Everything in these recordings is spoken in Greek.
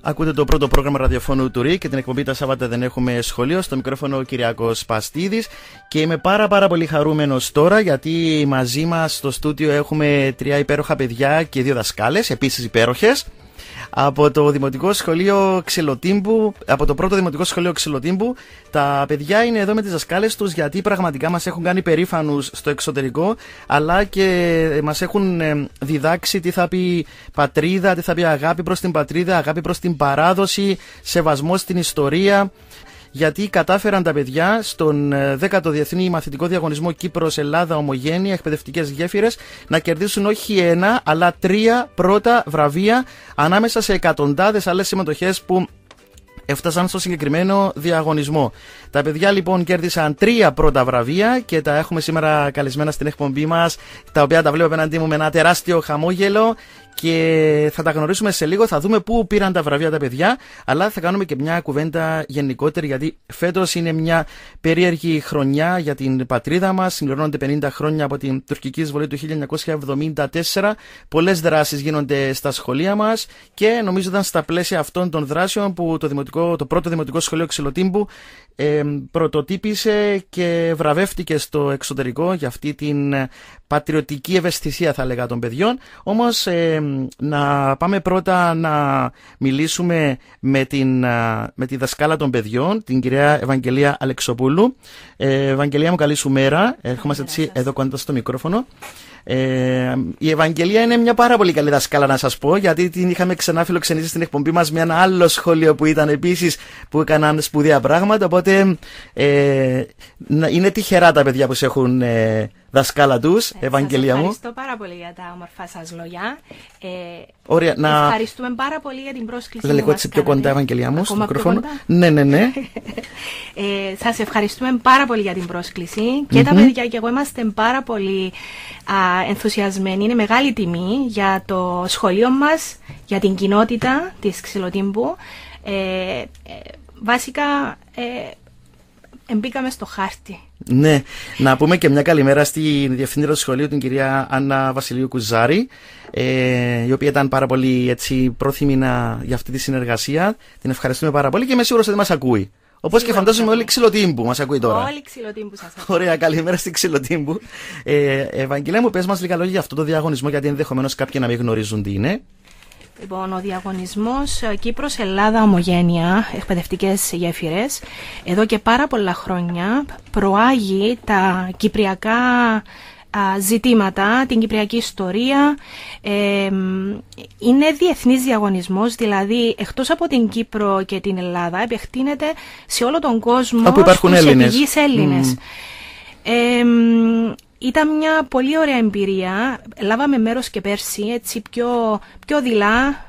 Ακούτε το πρώτο πρόγραμμα ραδιοφώνου του ΡΙΚ και την εκπομπή τα Σάββατα δεν έχουμε σχολείο. Στο μικρόφωνο ο Κυριάκος Παστίδης και είμαι πάρα πολύ χαρούμενος τώρα γιατί μαζί μας στο στούντιο έχουμε 3 υπέροχα παιδιά και 2 δασκάλες, επίσης υπέροχες. Από το Δημοτικό Σχολείο Ξυλοτύμπου, από το πρώτο Δημοτικό Σχολείο Ξυλοτύμπου. Τα παιδιά είναι εδώ με τις δασκάλες τους γιατί πραγματικά μας έχουν κάνει περήφανους στο εξωτερικό, αλλά και μας έχουν διδάξει τι θα πει πατρίδα, τι θα πει αγάπη προς την πατρίδα, αγάπη προς την παράδοση, σεβασμό στην ιστορία. Γιατί κατάφεραν τα παιδιά στον 10ο Διεθνή Μαθητικό Διαγωνισμό Κύπρος-Ελλάδα Ομογένεια εκπαιδευτικές γέφυρες να κερδίσουν όχι 1 αλλά 3 πρώτα βραβεία ανάμεσα σε εκατοντάδες άλλες συμμετοχές που έφτασαν στο συγκεκριμένο διαγωνισμό. Τα παιδιά λοιπόν κέρδισαν 3 πρώτα βραβεία και τα έχουμε σήμερα καλεσμένα στην εκπομπή μας, τα οποία τα βλέπω απέναντί μου με ένα τεράστιο χαμόγελο και θα τα γνωρίσουμε σε λίγο. Θα δούμε πού πήραν τα βραβεία τα παιδιά, αλλά θα κάνουμε και μια κουβέντα γενικότερη γιατί φέτος είναι μια περίεργη χρονιά για την πατρίδα μας. Συμπληρώνονται 50 χρόνια από την τουρκική εισβολή του 1974. Πολλές δράσεις γίνονται στα σχολεία μας και νομίζω ήταν στα πλαίσια αυτών των δράσεων που το πρώτο Δημοτικό Σχολείο Ξυλοτύμπου πρωτοτύπησε και βραβεύτηκε στο εξωτερικό για αυτή την πατριωτική ευαισθησία, θα λέγα, των παιδιών. Όμως να πάμε πρώτα να μιλήσουμε με τη δασκάλα των παιδιών, την κυρία Ευαγγελία Αλεξοπούλου. Ευαγγελία μου, καλή σου μέρα. Ερχόμαστε έτσι εδώ κοντά στο μικρόφωνο. Η Ευαγγελία είναι μια πάρα πολύ καλή δασκάλα, να σας πω, γιατί την είχαμε ξανά φιλοξενήσει στην εκπομπή μας με ένα άλλο σχολείο που ήταν επίσης που έκαναν σπουδαία πράγματα. Οπότε είναι τυχερά τα παιδιά που σε έχουν δασκάλα τους. Ευαγγελία μου, ευχαριστώ πάρα πολύ για τα όμορφα σας λόγια. Ωραία, ευχαριστούμε πάρα πολύ για την πρόσκληση. Λίγο έτσι πιο κοντά, Ευαγγελία μου, στο μικρόφωνο. Ναι. Σας ευχαριστούμε πάρα πολύ για την πρόσκληση και τα παιδιά και εγώ είμαστε πάρα πολύ ενθουσιασμένοι. Είναι μεγάλη τιμή για το σχολείο μας, για την κοινότητα της Ξυλοτύμπου. Βασικά μπήκαμε στο χάρτη. Ναι, να πούμε και μια καλημέρα στη διευθύντρια του σχολείου, την κυρία Άννα Βασιλείου Κουζάρη, η οποία ήταν πάρα πολύ έτσι πρόθυμη για αυτή τη συνεργασία. Την ευχαριστούμε πάρα πολύ και είμαι σίγουρος ότι μας ακούει. Όπως και φαντάζομαι όλοι Ξυλοτύμπου μας ακούει τώρα. Όλοι Ξυλοτύμπου σας ακούει. Ωραία, καλημέρα στη Ξυλοτύμπου. Ευαγγελία μου, πες μας λίγα λόγια για αυτό το διαγωνισμό, γιατί ενδεχομένως κάποιοι να μην γνωρίζουν τι είναι. Λοιπόν, ο διαγωνισμός Κύπρος-Ελλάδα Ομογένεια εκπαιδευτικές γέφυρες εδώ και πάρα πολλά χρόνια προάγει τα κυπριακά ζητήματα, την κυπριακή ιστορία. Είναι διεθνής διαγωνισμός, δηλαδή εκτός από την Κύπρο και την Ελλάδα επεκτείνεται σε όλο τον κόσμο, όπου υπάρχουν στους Έλληνες. Ήταν μια πολύ ωραία εμπειρία. Λάβαμε μέρος και πέρσι, έτσι πιο δειλά.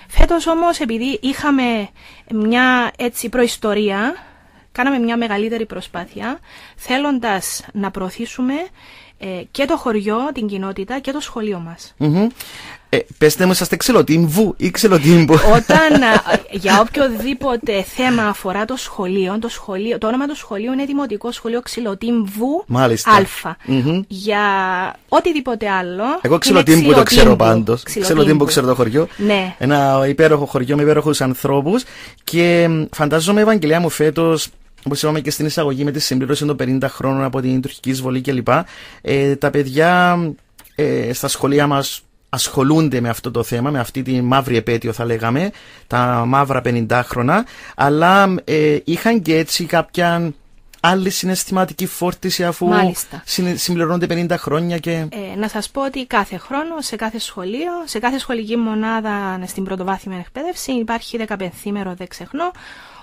Φέτος όμως, επειδή είχαμε μια έτσι προϊστορία, κάναμε μια μεγαλύτερη προσπάθεια, θέλοντας να προωθήσουμε και το χωριό, την κοινότητα και το σχολείο μας. Πέστε μου, είσαστε Ξυλοτύμπου ή Ξυλοτύμπου? Όταν για οποιοδήποτε θέμα αφορά το σχολείο, το όνομα του σχολείου είναι Δημοτικό Σχολείο Ξυλοτύμπου Α. Για οτιδήποτε άλλο. Εγώ Ξυλοτύμπου το ξέρω πάντως. Ξυλοτύμπου ξέρω το χωριό. Ναι. Ένα υπέροχο χωριό με υπέροχους ανθρώπους. Και φαντάζομαι, Ευαγγελία μου, φέτος, όπως είπαμε και στην εισαγωγή, με τη συμπλήρωση των 50 χρόνων από την τουρκική εισβολή κλπ. Τα παιδιά στα σχολεία μας ασχολούνται με αυτό το θέμα, με αυτή τη μαύρη επέτειο θα λέγαμε, τα μαύρα 50 χρόνια, αλλά είχαν και έτσι κάποια άλλη συναισθηματική φόρτιση αφού συμπληρώνονται 50 χρόνια και... Να σας πω ότι κάθε χρόνο, σε κάθε σχολείο, σε κάθε σχολική μονάδα στην πρωτοβάθμια εκπαίδευση υπάρχει 15ήμερο, δεν ξεχνώ,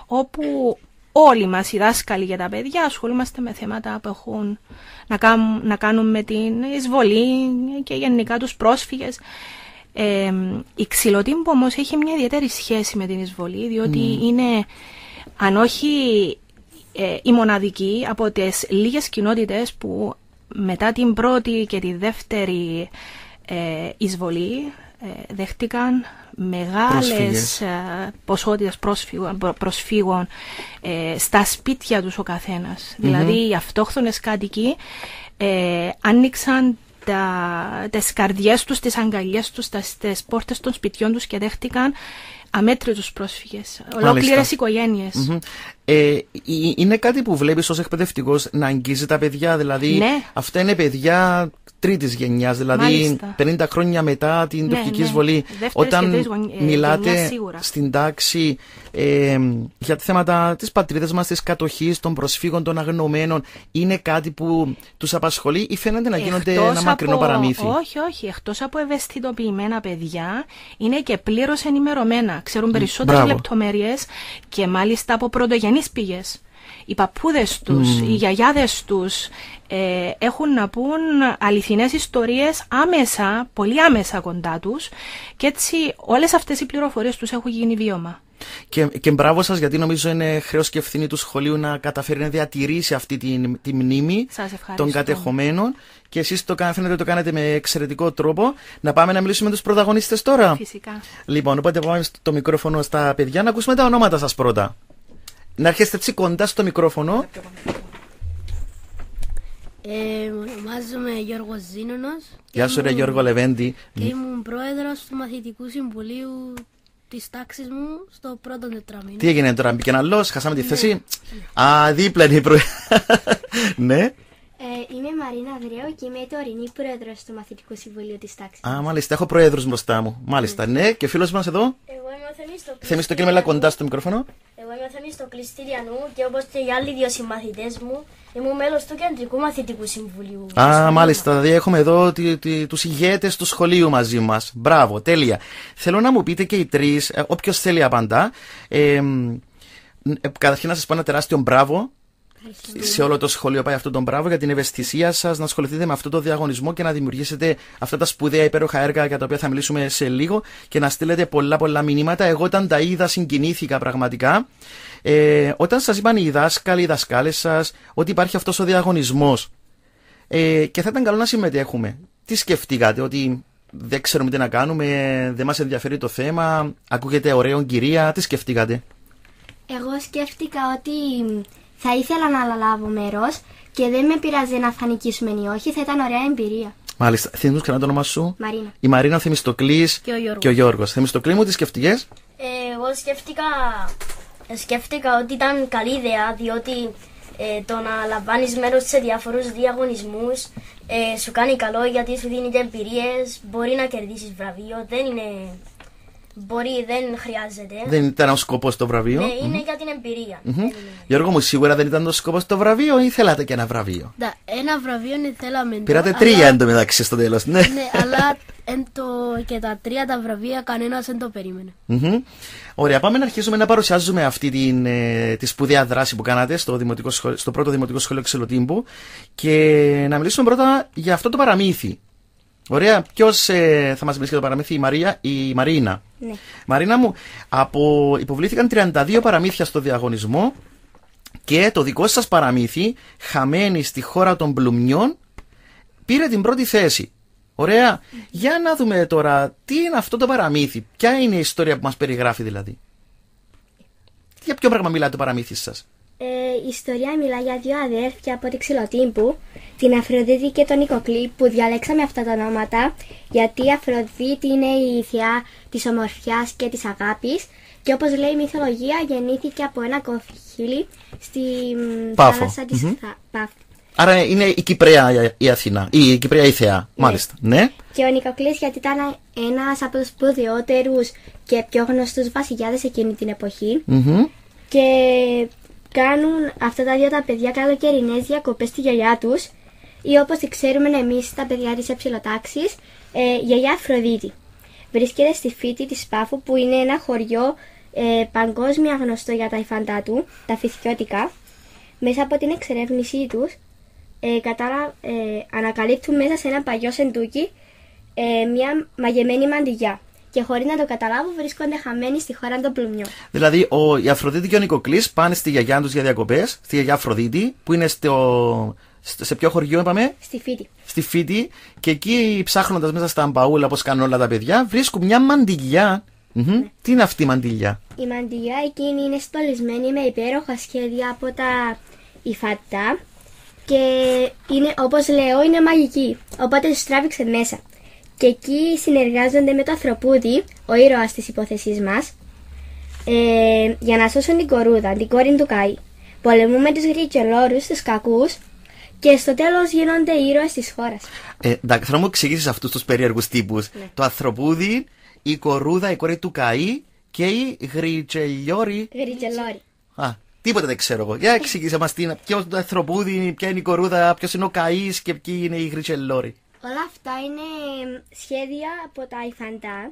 όπου όλοι μας οι δάσκαλοι για τα παιδιά ασχολούμαστε με θέματα που έχουν να κάνουν με την εισβολή και γενικά τους πρόσφυγες. Η Ξυλοτύμπου όμως έχει μια ιδιαίτερη σχέση με την εισβολή, διότι είναι, αν όχι η μοναδική από τις λίγες κοινότητες που μετά την πρώτη και τη δεύτερη εισβολή δέχτηκαν μεγάλες ποσότητες προσφύγων στα σπίτια τους ο καθένας. Δηλαδή οι αυτόχθονες κάτοικοι άνοιξαν τις καρδιές τους, τις αγκαλιές τους, τις πόρτες των σπιτιών τους και δέχτηκαν αμέτρητους πρόσφυγες, ολόκληρες οικογένειες. Είναι κάτι που βλέπεις ως εκπαιδευτικός να αγγίζει τα παιδιά, δηλαδή ναι. Αυτά είναι παιδιά τρίτης γενιάς, δηλαδή Μάλιστα. 50 χρόνια μετά την τουρκική εισβολή. Όταν μιλάτε στην τάξη για τα θέματα της πατρίδας μας, της κατοχής, των προσφύγων, των αγνωμένων, είναι κάτι που τους απασχολεί ή φαίνεται να γίνονται ένα μακρινό παραμύθι? Όχι. Εκτός από ευαισθητοποιημένα παιδιά, είναι και πλήρως ενημερωμένα. Ξέρουν περισσότερες λεπτομέρειες και μάλιστα από πρωτογενείς πηγές. Οι παππούδες τους, οι γιαγιάδες τους έχουν να πούν αληθινές ιστορίες άμεσα, πολύ άμεσα κοντά τους, και έτσι όλες αυτές οι πληροφορίες τους έχουν γίνει βίωμα. Και μπράβο σας, γιατί νομίζω είναι χρέος και ευθύνη του σχολείου να καταφέρει να διατηρήσει αυτή τη μνήμη των κατεχομένων, και εσείς φαίνεται ότι το κάνετε με εξαιρετικό τρόπο. Να πάμε να μιλήσουμε με τους πρωταγωνιστές τώρα. Φυσικά. Λοιπόν, οπότε πάμε το μικρόφωνο στα παιδιά να ακούσουμε τα ονόματα σας πρώτα. Να έρχεστε έτσι κοντά στο μικρόφωνο. Ονομάζομαι Γιώργος Ζήνωνος. Γεια σου ρε Γιώργο Λεβέντη. Και ήμουν πρόεδρος του Μαθητικού Συμβουλίου της τάξης μου στο πρώτο τετράμινο. Τι έγινε τώρα, μπήκε ένα άλλος, χάσαμε τη θέση? Α, δίπλα είναι η Ναι. Είμαι Μαρίνα Ανδρέου και είμαι η τωρινή πρόεδρος του Μαθητικού Συμβουλίου της τάξης. Α, μάλιστα, έχω πρόεδρους μπροστά μου. Μάλιστα, ναι. Και φίλος μας εδώ. Εγώ είμαι ο Θεμιστοκλής. Θεμιστοκλή, μέλα κοντά στο μικρόφωνο. Εγώ είμαι ο Θεμιστοκλής Τηλιανού και όπως και οι άλλοι δύο συμμαθητές μου, ήμουν μέλος του Κεντρικού Μαθητικού Συμβουλίου. Α, μάλιστα, δηλαδή έχουμε εδώ τους ηγέτες του σχολείου μαζί μας. Μπράβο, τέλεια. Θέλω να μου πείτε και οι τρεις, όποιος θέλει απαντά. Καταρχήν να σας πω ένα τεράστιο μπράβο. Σε όλο το σχολείο πάει αυτό τον μπράβο για την ευαισθησία σας να ασχοληθείτε με αυτό το διαγωνισμό και να δημιουργήσετε αυτά τα σπουδαία υπέροχα έργα για τα οποία θα μιλήσουμε σε λίγο και να στείλετε πολλά μηνύματα. Εγώ όταν τα είδα συγκινήθηκα πραγματικά. Όταν σας είπαν οι δάσκαλοι, οι δασκάλες σας ότι υπάρχει αυτός ο διαγωνισμός και θα ήταν καλό να συμμετέχουμε, τι σκεφτήκατε? Ότι δεν ξέρουμε τι να κάνουμε, δεν μας ενδιαφέρει το θέμα, ακούγεται ωραίο κυρία, τι σκεφτήκατε? Εγώ σκέφτηκα ότι θα ήθελα να αναλάβω μέρος και δεν με πειράζει να θα νικήσουμε ή όχι, θα ήταν ωραία εμπειρία. Μάλιστα. Θυμηθούς κανένα το όνομα σου? Μαρίνα. Η Μαρίνα, ο Θεμιστοκλής και ο Γιώργος. Θεμιστοκλή μου, τι σκεφτικές? Εγώ σκέφτηκα ότι ήταν καλή ιδέα, διότι το να λαμβάνεις μέρος σε διάφορους διαγωνισμούς σου κάνει καλό, γιατί σου δίνει και εμπειρίες, μπορεί να κερδίσεις βραβείο, δεν χρειάζεται. Δεν ήταν ο σκοπός το βραβείο. Ναι, είναι για την εμπειρία. Γιώργο μου, σίγουρα δεν ήταν ο σκοπός το βραβείο ή θέλατε και ένα βραβείο? Ένα βραβείο θέλαμε. Πήρατε 3 εντωμεταξύ στο τέλος. Ναι, αλλά και τα 3 τα βραβεία κανένας δεν το περίμενε. Ωραία, πάμε να αρχίσουμε να παρουσιάζουμε αυτή τη σπουδαία δράση που κάνατε στο πρώτο Δημοτικό Σχολείο Ξελοτύμπου και να μιλήσουμε πρώτα για αυτό το παραμύθι. Ωραία, ποιος θα μας μιλήσει για το παραμύθι? Η Μαρίνα. Ναι. Μαρίνα μου, υποβλήθηκαν 32 παραμύθια στο διαγωνισμό και το δικό σας παραμύθι, Χαμένοι στη χώρα των Μπλουμιών, πήρε την πρώτη θέση. Ωραία, για να δούμε τώρα τι είναι αυτό το παραμύθι, ποια είναι η ιστορία που μας περιγράφει δηλαδή. Για ποιο πράγμα μιλάει το παραμύθι σας? Η ιστορία μιλά για δύο αδέρφια από τη Ξυλοτύμπου, την Αφροδίτη και τον Νικοκλή, που διαλέξαμε αυτά τα ονόματα γιατί η Αφροδίτη είναι η θεά της ομορφιάς και της αγάπης και όπως λέει η μυθολογία γεννήθηκε από ένα κοφχύλι στη θάλασσα της Πάφου. Άρα είναι η Κυπραία η Αθήνα, η Κυπραία η θεά, μάλιστα, ναι. Και ο Νικοκλής γιατί ήταν ένας από τους σπουδαιότερους και πιο γνωστούς βασιλιάδες εκείνη την εποχή και κάνουν αυτά τα δύο τα παιδιά καλοκαιρινές διακοπές στη γιαγιά τους ή όπως τη ξέρουμε εμείς τα παιδιά της εψιλοτάξης, γιαγιά Αφροδίτη. Βρίσκεται στη φύτη της Πάφου που είναι ένα χωριό παγκόσμια γνωστό για τα υφαντά του, τα φυθιώτικα. Μέσα από την εξερεύνησή τους ανακαλύπτουν μέσα σε ένα παλιό σεντούκι μια μαγεμένη μαντιλιά. Και χωρίς να το καταλάβουν βρίσκονται χαμένοι στη χώρα των Πλουμιών. Δηλαδή η Αφροδίτη και ο Νικοκλής πάνε στη γιαγιά τους για διακοπές, στη γιαγιά Αφροδίτη, που είναι σε ποιο χωριό είπαμε? Στη φύτη. Στη φύτη, και εκεί ψάχνοντας μέσα στα μπαούλα όπως κάνουν όλα τα παιδιά, βρίσκουν μια μαντιλιά. Ναι. Τι είναι αυτή η μαντιλιά? Η μαντιλιά εκείνη είναι στολισμένη με υπέροχα σχέδια από τα υφαντά και είναι, όπως λέω, είναι μαγική. Οπότε τους τράβηξε μέσα. Και εκεί συνεργάζονται με το Ανθρωπούδη, ο ήρωας της υπόθεσής μας, για να σώσουν την κορούδα, την κόρη του Καΐ. Πολεμούμε τους Γρικελόρους, τους κακούς, και στο τέλος γίνονται ήρωες της χώρας. Εντάξει, θέλω να μου εξηγήσεις αυτούς τους περίεργους τύπους. Ναι. Το Ανθρωπούδι, η κορούδα, η κόρη του Καΐ και οι Γρικελόροι. Τίποτα δεν ξέρω εγώ. Για εξηγήσε μας ποιο είναι το Ανθρωπούδι, ποια είναι η κορούδα, ποιος είναι ο Καΐς και ποιοι είναι οι Γρικελόροι. Όλα αυτά είναι σχέδια από τα Ιφαντά.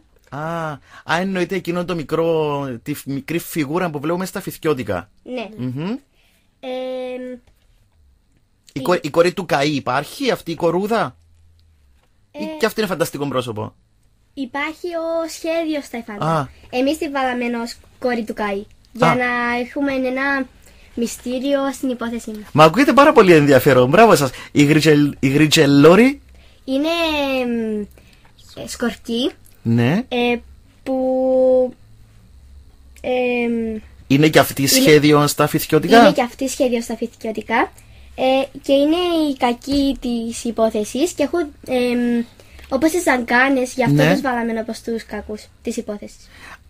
Εννοείται εκείνο το μικρό, τη μικρή φιγούρα που βλέπουμε στα Φιθκιώτικα. Ναι. Η κόρη του Καΐ υπάρχει αυτή η κορούδα? Ή και αυτή είναι φανταστικό πρόσωπο? Υπάρχει ο σχέδιο στα Ιφαντά. Εμείς τη βάλαμε ως κόρη του Καΐ. Για να έχουμε ένα μυστήριο στην υπόθεση μας. Μα ακούγεται πάρα πολύ ενδιαφέρον. Μπράβο σας. Οι Γρικελόροι είναι σκορπιοί. Ναι. Που είναι και αυτή σχέδιο στα Φιθκιώτικα. Είναι και αυτή σχέδιο στα Φιθκιώτικα. Και είναι οι κακοί της υπόθεσης και έχουν όπως τις ζαγκάνες, γι' αυτό τους βάλαμε όπως τους κακούς της υπόθεσης.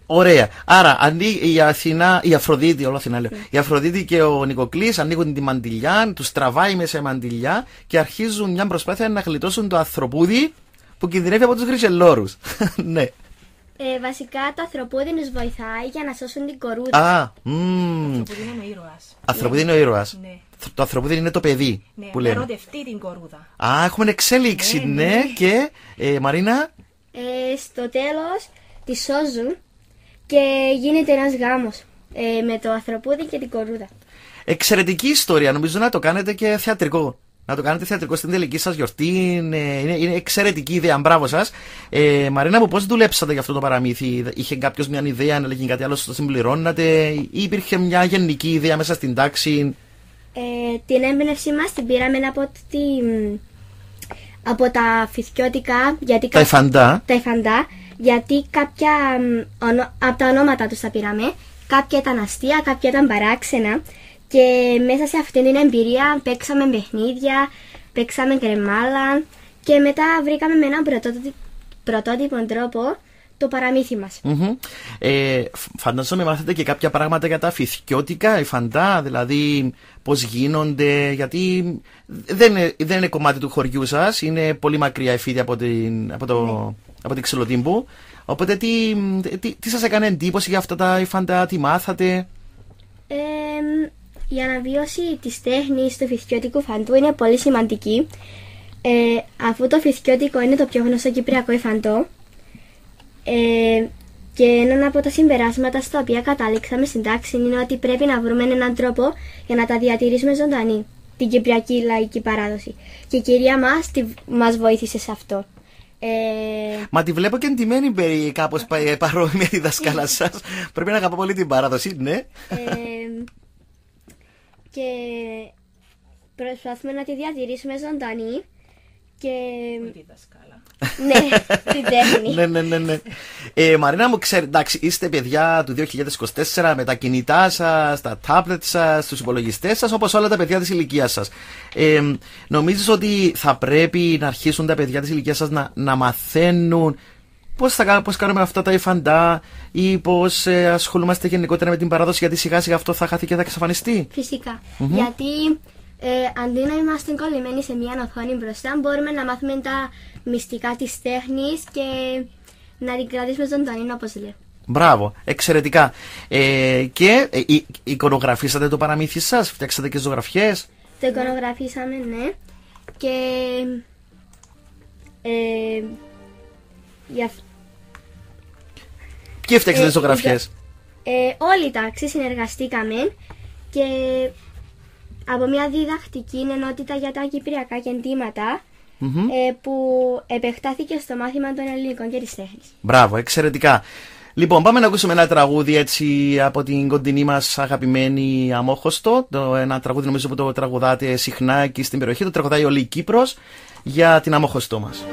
Ωραία. Άρα αντί η Αθηνά, η Αφροδίτη, όλο Αθηνά λέω, η Αφροδίτη και ο Νικοκλής ανοίγουν τη μαντιλιά, τους τραβάει μέσα σε μαντιλιά και αρχίζουν μια προσπάθεια να γλιτώσουν το Ανθρωπούδι που κινδυνεύει από τους Γρικελόρους. Ναι. Βασικά το Ανθρωπούδι τους βοηθάει για να σώσουν την κορούδα. Το Ανθρωπούδι είναι ο ήρωας. Ανθρωπούδι είναι ο ήρωας. Ναι. Το Ανθρωπούδι είναι το παιδί που λέμε. Να ερωτευτεί την κορούδα. Έχουμε εξέλιξη, ναι. Και Μαρίνα. Στο τέλος τη σώζουν και γίνεται ένας γάμος με το Ανθρωπούδι και την κορούδα. Εξαιρετική ιστορία. Νομίζω να το κάνετε και θεατρικό. Να το κάνετε θεατρικό στην τελική σας γιορτή. Είναι εξαιρετική ιδέα. Μπράβο σας. Μαρίνα μου, πώς δουλέψατε για αυτό το παραμύθι? Είχε κάποιος μια ιδέα, έλεγε κάτι άλλο, το συμπληρώνατε, ή υπήρχε μια γενική ιδέα μέσα στην τάξη? Την έμπνευση μας την πήραμε από τα Φιθκιώτικα. Τα Ιφαντά. Γιατί κάποια από τα ονόματα τους τα πήραμε. Κάποια ήταν αστεία, κάποια ήταν παράξενα. Και μέσα σε αυτή την εμπειρία παίξαμε παιχνίδια, παίξαμε κρεμάλα και μετά βρήκαμε με έναν πρωτότυπο τρόπο το παραμύθι μας. Φαντάζομαι μάθετε και κάποια πράγματα για τα Φιθκιώτικα, Ιφαντά, δηλαδή πώς γίνονται, γιατί δεν είναι κομμάτι του χωριού σας, είναι πολύ μακριά η φύδια από την Ξυλοτύμπου. Οπότε τι σας έκανε εντύπωση για αυτά τα Ιφαντά, τι μάθατε? Η αναβίωση της τέχνης του Φιθκιώτικου φαντού είναι πολύ σημαντική, αφού το Φιθκιώτικο είναι το πιο γνωστό κυπριακό υφαντό, και ένα από τα συμπεράσματα στα οποία κατάληξαμε στην τάξη είναι ότι πρέπει να βρούμε έναν τρόπο για να τα διατηρήσουμε ζωντανή, την κυπριακή λαϊκή παράδοση. Και η κυρία μας βοήθησε σε αυτό. Μα τη βλέπω και εντυμένη κάπως παρόμοια με τη δασκάλα σας. Πρέπει να αγαπώ πολύ την παράδοση, ναι. Και προσπαθούμε να τη διατηρήσουμε ζωντανή και... Τη δασκάλα. Ναι, την τέχνη. Ναι. Μαρίνα μου, εντάξει, είστε παιδιά του 2024 με τα κινητά σας, τα τάμπλετ σας, τους υπολογιστές σας, όπως όλα τα παιδιά της ηλικίας σας. Νομίζεις ότι θα πρέπει να αρχίσουν τα παιδιά της ηλικίας σας να μαθαίνουν πώς κάνουμε αυτά τα υφαντά ή πώς ασχολούμαστε γενικότερα με την παράδοση, γιατί σιγά σιγά αυτό θα χαθεί και θα εξαφανιστεί? Φυσικά. Γιατί αντί να είμαστε κολλημένοι σε μια οθόνη μπροστά, μπορούμε να μάθουμε τα μυστικά της τέχνης και να την κρατήσουμε ζωντανή, όπως λέω. Μπράβο, εξαιρετικά. Και εικονογραφήσατε το παραμύθι σας, φτιάξατε και ζωγραφιές? Το εικονογραφήσαμε, ναι. Και ποιοι φτιάξατε ζωγραφιές? Όλη η τάξη συνεργαστήκαμε και από μια διδακτική ενότητα για τα κυπριακά κεντήματα, που επεκτάθηκε στο μάθημα των ελληνικών και της τέχνης. Μπράβο, εξαιρετικά. Λοιπόν, πάμε να ακούσουμε ένα τραγούδι έτσι από την κοντινή μας αγαπημένη Αμόχωστο. Ένα τραγούδι νομίζω που το τραγουδάτε συχνά εκεί στην περιοχή. Το τραγουδάει όλη η Κύπρος για την Αμόχωστό μας.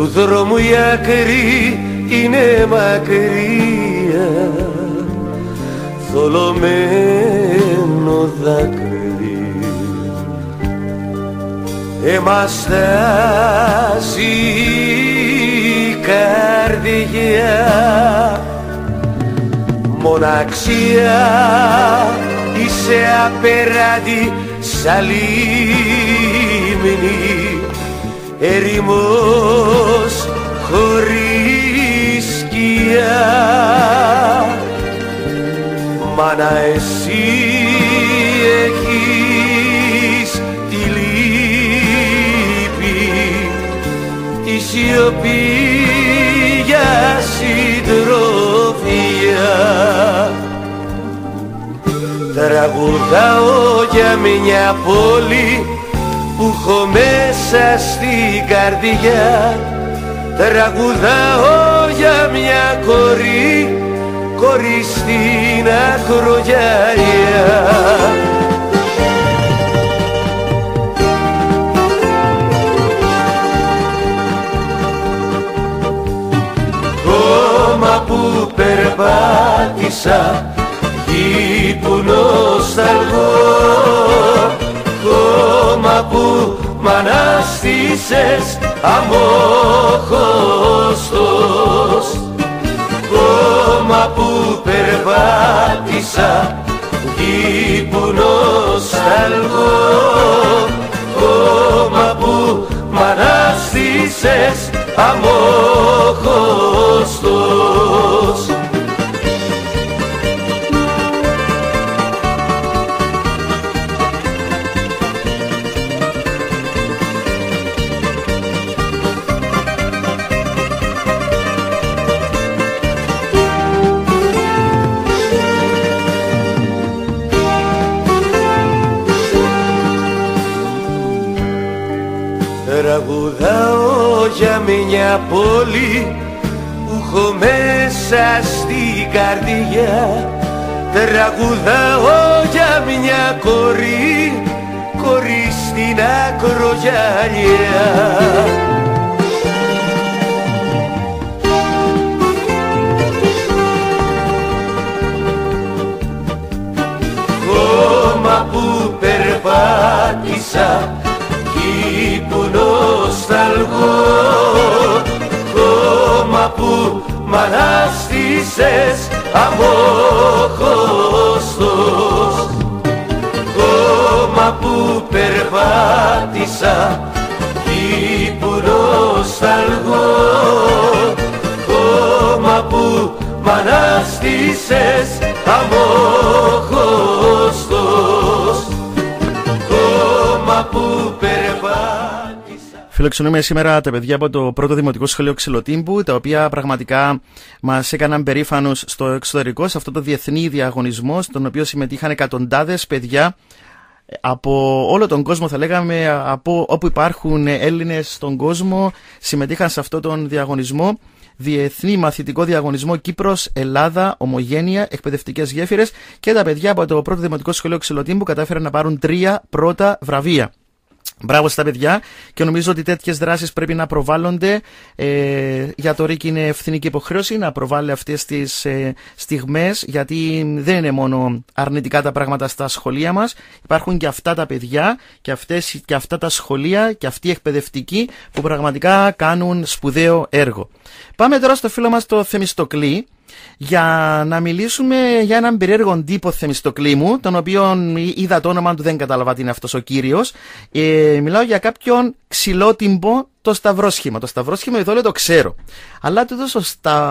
του δρόμου η άκρη είναι μακριά, θολωμένο δάκρυ εμαστάζει η καρδιά. Μοναξιά είσαι απέραντη σαν λίμνη, ερημός χωρίς σκιά. Μάνα εσύ έχεις τη λύπη, τη σιωπή για συντροφιά. Τραγουδάω για μια πόλη που έχω μέσα στην καρδιά. Τραγουδάω για μια κορή, κορή στην ακρογιαλιά. Κόμμα που περπάτησα, γη που νοσταλγώ, κόμμα που μ' ανάστησες αμόχωστος. Κόμμα που περπάτησα, γη που νοσταλγώ, κόμμα που μ' ανάστησες αμόχωστος. Τραγουδάω για μια πόλη που έχω μέσα στην καρδιά. Τραγουδάω για μια κορή, κορή στην ακρογιαλιά. Κόμμα που περπάτησα, γη που νοσταλγώ, κόμμα που μ' ανάστησες αμόχωστος. Κόμμα που περπάτησα, γη που νοσταλγώ, κόμμα που μ' ανάστησες αμόχωστος. Κόμμα που Φιλοξενούμε σήμερα τα παιδιά από το πρώτο Δημοτικό Σχολείο Ξυλοτύμπου, τα οποία πραγματικά μας έκαναν περήφανους στο εξωτερικό, σε αυτό το διεθνή διαγωνισμό, στον οποίο συμμετείχαν εκατοντάδες παιδιά από όλο τον κόσμο, θα λέγαμε, από όπου υπάρχουν Έλληνες στον κόσμο, συμμετείχαν σε αυτό τον διαγωνισμό. Διεθνή μαθητικό διαγωνισμό Κύπρος-Ελλάδα, ομογένεια, εκπαιδευτικές γέφυρες, και τα παιδιά από το πρώτο Δημοτικό Σχολείο Ξυλοτύμπου κατάφεραν να πάρουν 3 πρώτα βραβεία. Μπράβο στα παιδιά, και νομίζω ότι τέτοιες δράσεις πρέπει να προβάλλονται. Για το ΡΙΚ είναι ευθύνη και υποχρέωση να προβάλλει αυτές τις στιγμές, γιατί δεν είναι μόνο αρνητικά τα πράγματα στα σχολεία μας. Υπάρχουν και αυτά τα παιδιά και αυτά τα σχολεία και αυτοί οι εκπαιδευτικοί που πραγματικά κάνουν σπουδαίο έργο. Πάμε τώρα στο φίλο μας το Θεμιστοκλή, για να μιλήσουμε για έναν περίεργο τύπο Θεμιστοκλή μου, τον οποίον είδα το όνομα του, δεν κατάλαβα τι είναι αυτός ο κύριος. Μιλάω για κάποιον Ξυλότυμπο το Σταυρόσχημα. Το Σταυρόσχημα εδώ το ξέρω, αλλά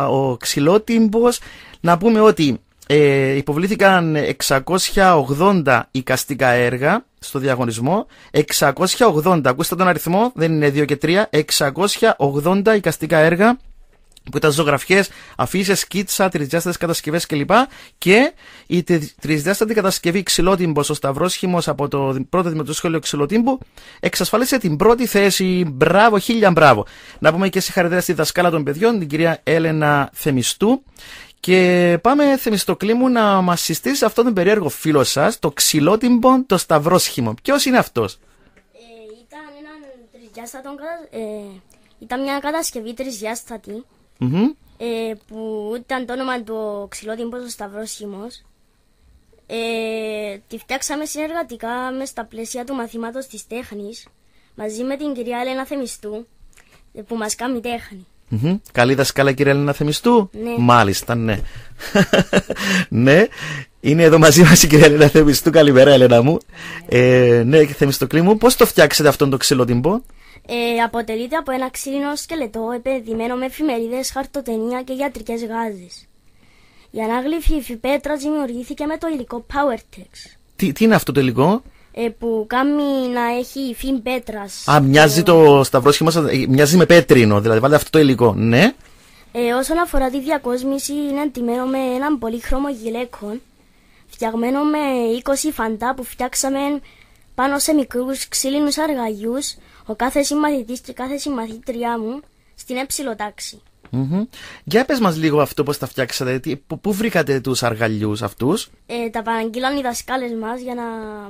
ο Ξυλότυμπος, να πούμε ότι υποβλήθηκαν 680 εικαστικά έργα στο διαγωνισμό. 680, ακούστε τον αριθμό, δεν είναι 2 και 3, 680 εικαστικά έργα, που ήταν ζωγραφιές, αφήσεις, σκίτσα, τρισδιάστατες κατασκευές κλπ. Και η τρισδιάστατη κατασκευή Ξυλότυμπος, ο Σταυρόσχημος από το πρώτο Δημοτικό Σχολείο Ξυλοτύμπου, εξασφάλισε την πρώτη θέση. Μπράβο, 1000 μπράβο. Να πούμε και συγχαρητήρια στη δασκάλα των παιδιών, την κυρία Έλενα Θεμιστού. Και πάμε, Θεμιστοκλή μου, να μας συστήσει αυτόν τον περίεργο φίλο σας, το Ξυλότυμπο, το Σταυρόσχημο. Ποιος είναι αυτός? Ήταν έναν τρισδιάστατο Ήταν μια κατασκευή τρισδιάστατη, που ήταν το όνομα του ξυλότυμπος ο Σταυρόσχημος. Τη φτιάξαμε συνεργατικά μες στα πλαίσια του μαθήματος της τέχνης, μαζί με την κυρία Έλενα Θεμιστού, που μας κάνει τέχνη. Καλή δασκάλα, κυρία Έλενα Θεμιστού. Ναι. Μάλιστα, ναι. Ναι, είναι εδώ μαζί μας η κυρία Έλενα Θεμιστού. Καλημέρα, Έλενα μου. Ναι, Θεμιστοκλή μου, πώς το φτιάξετε αυτόν το ξυλότυμπο? Αποτελείται από ένα ξύλινο σκελετό επενδυμένο με εφημερίδες, χαρτοτενία και ιατρικές γάζες. Η ανάγλυφη υφυπέτρα δημιουργήθηκε με το υλικό PowerTex. Τι είναι αυτό το υλικό? Που κάνει να έχει υφή πέτρας. Μοιάζει το σταυρόσχημα, μοιάζει με πέτρινο, δηλαδή βάλετε αυτό το υλικό, ναι. Όσον αφορά τη διακόσμηση, είναι εντυμένο με έναν πολύχρωμο γυλαίκον, φτιαγμένο με 20 φαντά που φτιάξαμε πάνω σε μικρούς ξύλινους αργαλιούς, ο κάθε συμμαθητής και κάθε συμμαθήτριά μου στην τάξη. Για πες μας λίγο αυτό, πώς τα φτιάξατε, πού βρήκατε τους αργαλιούς αυτούς? Τα παραγγείλαν οι δασκάλες μας για να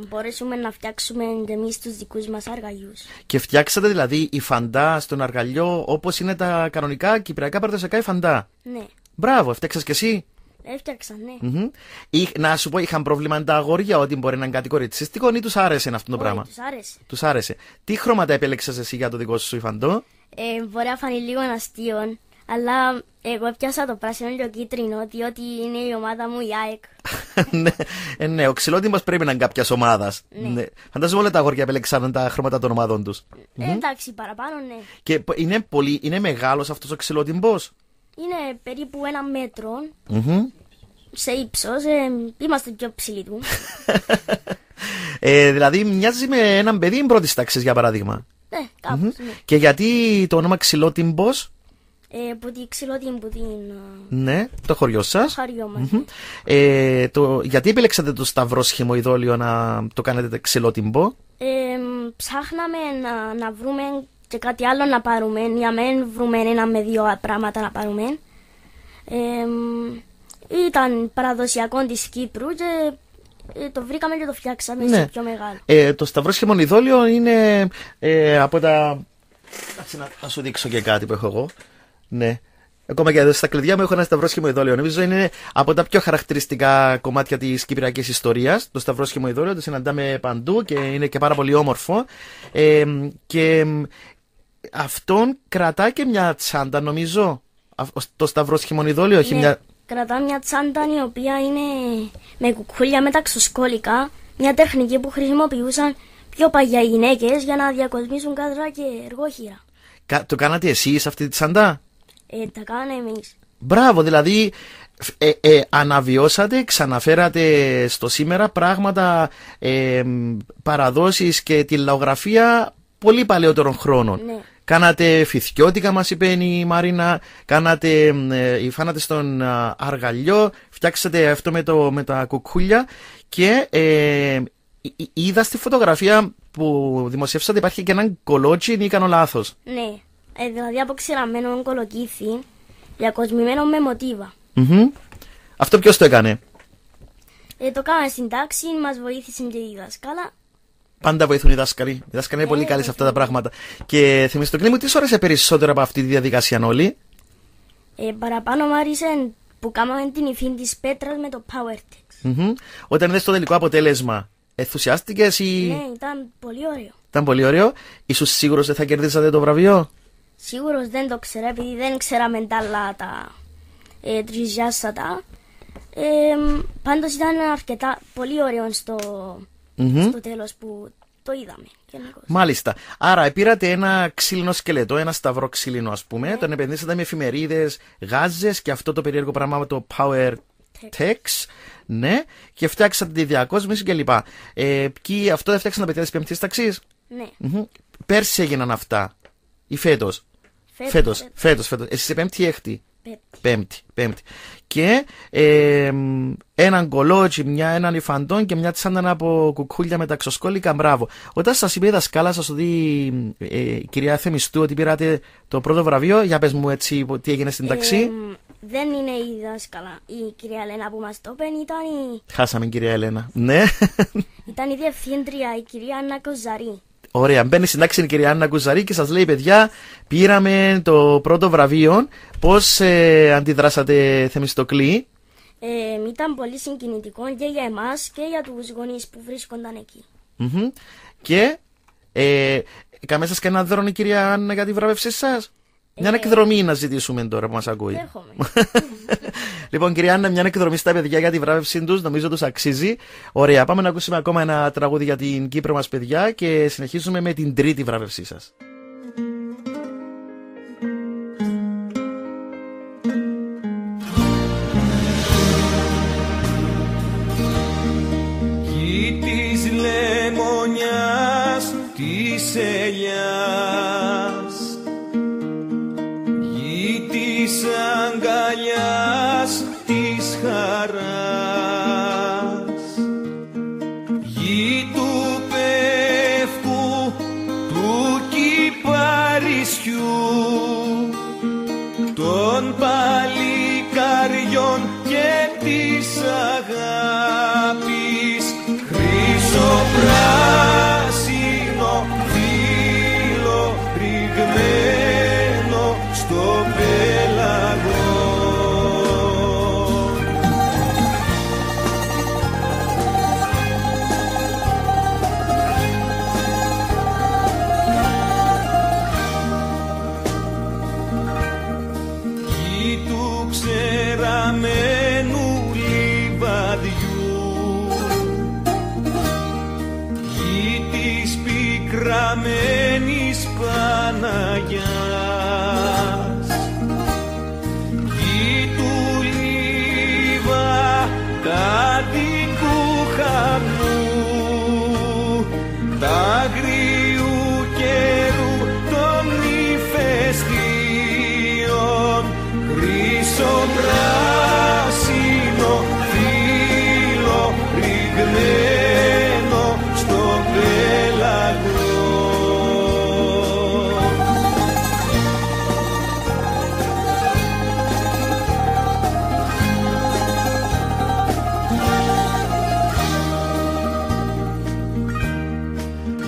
μπορέσουμε να φτιάξουμε εμείς τους δικούς μας αργαλιούς. Και φτιάξατε δηλαδή η φαντά στον αργαλιό όπως είναι τα κανονικά κυπριακά παραδοσιακά η φαντά? Ναι. Μπράβο, φτιάξες κι εσύ? Έφτιαξα, ναι. Να σου πω, είχαν πρόβλημα τα αγόρια ότι μπορεί να είναι κάτι κοριτσίστικο ή τους άρεσε αυτό το πράγμα? Τους άρεσε. Τους άρεσε. Τι χρώματα επέλεξες εσύ για το δικό σου υφαντό? Μπορεί να φανεί λίγο αστείο, αλλά εγώ έπιασα το πράσινο και το κίτρινο, διότι είναι η ομάδα μου η ΑΕΚ. Ναι, ο ξυλότυμπος πρέπει να είναι κάποιας ομάδας. Ναι. Φαντάζομαι όλα τα αγόρια επέλεξαν τα χρώματα των ομάδων τους. Εντάξει, παραπάνω, ναι. Και είναι μεγάλος αυτός ο ξυλότυμπος? Είναι περίπου 1 μέτρο σε ύψος. Είμαστε πιο ψηλοί του. Δηλαδή μοιάζει με έναν παιδί πρώτης τάξης, για παράδειγμα. Ναι, κάπως, ναι. Και γιατί το όνομα ξυλότυμπος? Που τη ξυλότυμπο την... Ναι, το χωριό σας. Το χωριό μας. Γιατί επιλέξατε το σταυρόσχημο ειδόλιο να το κάνετε ξυλότυμπο? Ψάχναμε να βρούμε και κάτι άλλο να πάρουμε, για μην βρούμε ένα με 2 πράγματα να πάρουμε. Ήταν παραδοσιακό της Κύπρου και το βρήκαμε και το φτιάξαμε, ναι, σε πιο μεγάλο. Το σταυρόσχημο ειδόλιο είναι από τα... Να σου δείξω και κάτι που έχω εγώ. Ναι. Ακόμα και εδώ στα κλειδιά μου έχω ένα σταυρόσχημο ειδόλιο. Νομίζω είναι από τα πιο χαρακτηριστικά κομμάτια της κυπριακής ιστορίας. Το σταυρόσχημο ειδόλιο το συναντάμε παντού και είναι και πάρα πολύ όμορφο. Και αυτόν κρατά και μια τσάντα, νομίζω. Το σταυρόσχημο ειδόλιο έχει, ναι, μια... Κρατά μια τσάντα η οποία είναι με κουκούλια μεταξοσκόλικα. Μια τεχνική που χρησιμοποιούσαν πιο παλιά οι γυναίκες για να διακοσμήσουν κάδρα και εργόχειρα. Το κάνατε εσείς αυτή τη τσάντα? Τα κάναμε εμείς. Μπράβο, δηλαδή αναβιώσατε, ξαναφέρατε στο σήμερα πράγματα, παραδόσεις και τη λαογραφία πολύ παλαιότερων χρόνων. Ναι. Κάνατε φυθιώτικα, μας είπε η Μαρίνα, φάνατε στον αργαλιό, φτιάξατε αυτό με τα κουκούλια και είδα στη φωτογραφία που δημοσιεύσατε υπάρχει και έναν κολότσιν, ή κάνω λάθος? Ναι, δηλαδή αποξηραμένο κολοκύθι, διακοσμημένο με μοτίβα. Αυτό ποιος το έκανε? Το κάναμε στην τάξη, μας βοήθησε και η δασκάλα. Πάντα βοηθούν οι δάσκαλοι. Οι δάσκαλοι είναι πολύ καλοί σε αυτά τα πράγματα. Και Θεμιστοκλή μου, τι σου άρεσε περισσότερο από αυτή τη διαδικασία όλη? Παραπάνω μου άρεσε που κάναμε την υφή της πέτρας με το PowerTex. Όταν είδες το τελικό αποτέλεσμα, ενθουσιάστηκες ή? Ναι, ήταν πολύ ωραίο. Ήταν πολύ ωραίο. Ήσουν σίγουρος ότι θα κερδίσατε το βραβείο? Σίγουρος δεν το ξέρα, επειδή δεν ξέραμε τα άλλα τα τρισδιάστατα. Πάντως ήταν αρκετά πολύ ωραίο στο τέλος που το είδαμε. Μάλιστα. Άρα πήρατε ένα ξύλινο σκελετό, ένα σταυρό ξύλινο ας πούμε, τον επενδύσατε με εφημερίδες, γάζες και αυτό το περίεργο πράγμα το PowerTex, ναι, και φτιάξατε τη διακόσμηση κλπ. Αυτό δεν φτιάξαν τα παιδιά της πέμπτης ταξής? Ναι. Πέρσι έγιναν αυτά ή φέτος? Φέτος. Εσύ σε πέμπτη ή έκτη? Πέμπτη. Και έναν κολότσι, έναν υφαντόν και μια τσάντα από κουκούλια με τα ξοσκόλικα. Μπράβο. Όταν σας είπε η δασκάλα, σας το δει η κυρία Θεμιστού ότι πήρατε το πρώτο βραβείο, για πες μου έτσι τι έγινε στην ταξί. Δεν είναι η δάσκαλα, η κυρία Ελένα που μας το είπε, ήταν η... Χάσαμε κυρία Ελένα, ναι. Ήταν η διευθύντρια, η κυρία Άννα Κοζαρή. Ωραία, μπαίνει στην τάξη η κυρία Άννα Κουζαρή και σας λέει, παιδιά, πήραμε το πρώτο βραβείο. Πώς αντιδράσατε, Θεμιστοκλή? Ήταν πολύ συγκινητικό και για εμάς και για τους γονείς που βρίσκονταν εκεί. Και κάμε σας κανένα δρόμο, κυρία Άννα, για τη βράβευσή σας? Μια εκδρομή να ζητήσουμε τώρα που μας ακούει. Λοιπόν, κυρία Άννα, μια εκδρομή στα παιδιά για τη βράβευσή τους, νομίζω τους αξίζει. Ωραία, πάμε να ακούσουμε ακόμα ένα τραγούδι για την Κύπρο μας, παιδιά, και συνεχίζουμε με την τρίτη βράβευσή σας. Γη της λεμονιάς, της ελιάς, γη της αγκαλιάς, της χαράς, γη του πεύκου, του κυπαρισιού, των παλικαριών και της αγάπης, χρυσοπράσινο φύλλο ρηγμένο στο πέλαγο. Γη του ξεραμένου λιβαδιού, γη της πικραμένης Παναγιάς, γη του λιβαδικού χαμού, τα αγριού καιρού των ηφαιστείων, χρυσοπράσινο φύλλο ρηγμένο στο πέλαγο.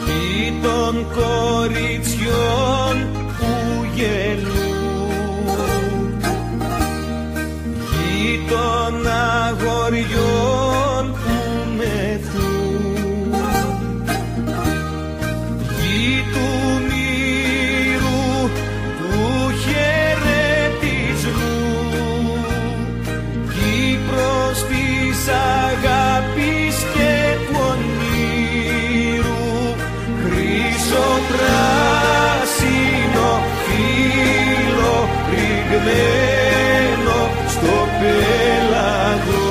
Γη των κοριτσιών που γελούν, γη των αγοριών που μεθούν, γη του μύρου του χαιρετισμού, Κύπρος της αγάπης και του ονείρου, χρυσοπράσινο φύλλο ρηγμένο στο πέλαγο.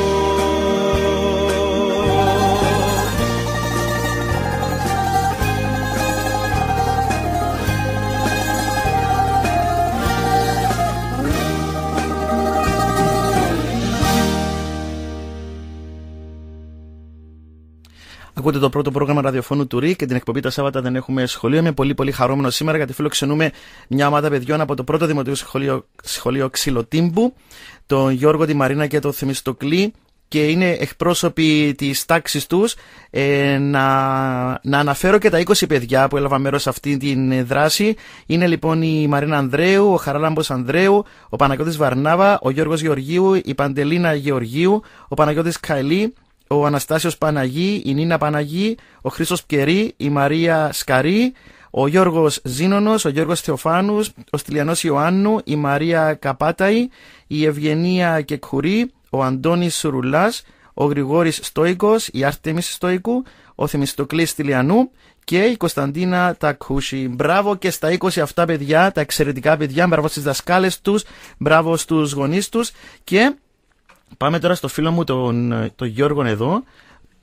Ακούτε το πρώτο πρόγραμμα ραδιοφώνου του ΡΙΚ και την εκπομπή τα Σάββατα δεν έχουμε σχολείο. Είμαι πολύ χαρούμενο σήμερα γιατί φιλοξενούμε μια ομάδα παιδιών από το πρώτο δημοτικό σχολείο Ξυλοτύμπου, τον Γιώργο, τη Μαρίνα και τον Θεμιστοκλή, και είναι εκπρόσωποι της τάξης τους. Να αναφέρω και τα 20 παιδιά που έλαβαν μέρος σε αυτή τη δράση. Είναι λοιπόν η Μαρίνα Ανδρέου, ο Χαράλαμπος Ανδρέου, ο Παναγιώτης Βαρνάβα, ο Γιώργος Γεωργίου, η Παντελίνα Γεωργίου, ο Παναγιώτης Καηλή, ο Αναστάσιος Παναγή, η Νίνα Παναγή, ο Χρήστος Πκερή, η Μαρία Σκαρή, ο Γιώργος Ζήνωνος, ο Γιώργος Θεοφάνους, ο Στυλιανός Ιωάννου, η Μαρία Καπάταη, η Ευγενία Κεκχουρή, ο Αντώνης Σουρουλάς, ο Γρηγόρης Στόικος, η Άρτεμις Στόικου, ο Θεμιστοκλής Στυλιανού και η Κωνσταντίνα Τακούση. Μπράβο και στα 20 αυτά παιδιά, τα εξαιρετικά παιδιά, μπράβο στις δασκάλες τους, μπράβο στους γονείς τους. Και πάμε τώρα στο φίλο μου τον Γιώργο εδώ,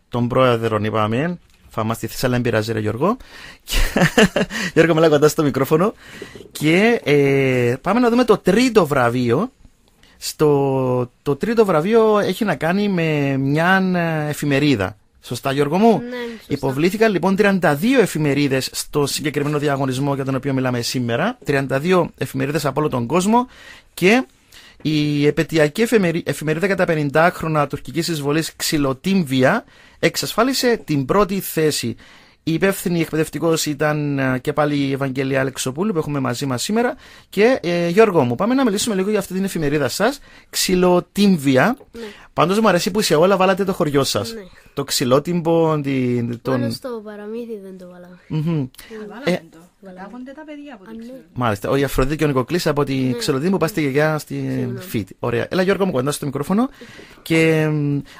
τον πρόεδρο είπαμε. Θα μας τη αλλά δεν πειράζει ρε Γιώργο. Γιώργο, μιλάω κοντά στο μικρόφωνο. Και πάμε να δούμε το τρίτο βραβείο. Το τρίτο βραβείο έχει να κάνει με μια εφημερίδα. Σωστά, Γιώργο μου? Ναι, σωστά. Υποβλήθηκαν λοιπόν 32 εφημερίδες στο συγκεκριμένο διαγωνισμό για τον οποίο μιλάμε σήμερα. 32 εφημερίδες από όλο τον κόσμο. Και η επαιτειακή εφημερίδα κατά 50 χρόνια τουρκικής εισβολής Ξυλοτύμβια εξασφάλισε την πρώτη θέση. Η υπεύθυνη εκπαιδευτικός ήταν και πάλι η Ευαγγελία Αλεξοπούλου που έχουμε μαζί μας σήμερα. Και Γιώργο μου, πάμε να μιλήσουμε λίγο για αυτή την εφημερίδα σας, Ξυλοτύμβια. Ναι. Πάντως μου αρέσει που σε όλα βάλατε το χωριό σας. Ναι. Το ξυλότυμπο. Μόνο στο παραμύθι δεν το βάλαμε. Βάλαμε το. Λάβονται τα παιδιά από την Ξυλοτύμπο. Μάλιστα. Η Αφροδίτη και ο Νικοκλής από τη Ξυλοτύμπο πας στη γιαγιά στην Φίτη. Ωραία. Έλα Γιώργο μου κοντά στο μικρόφωνο. Και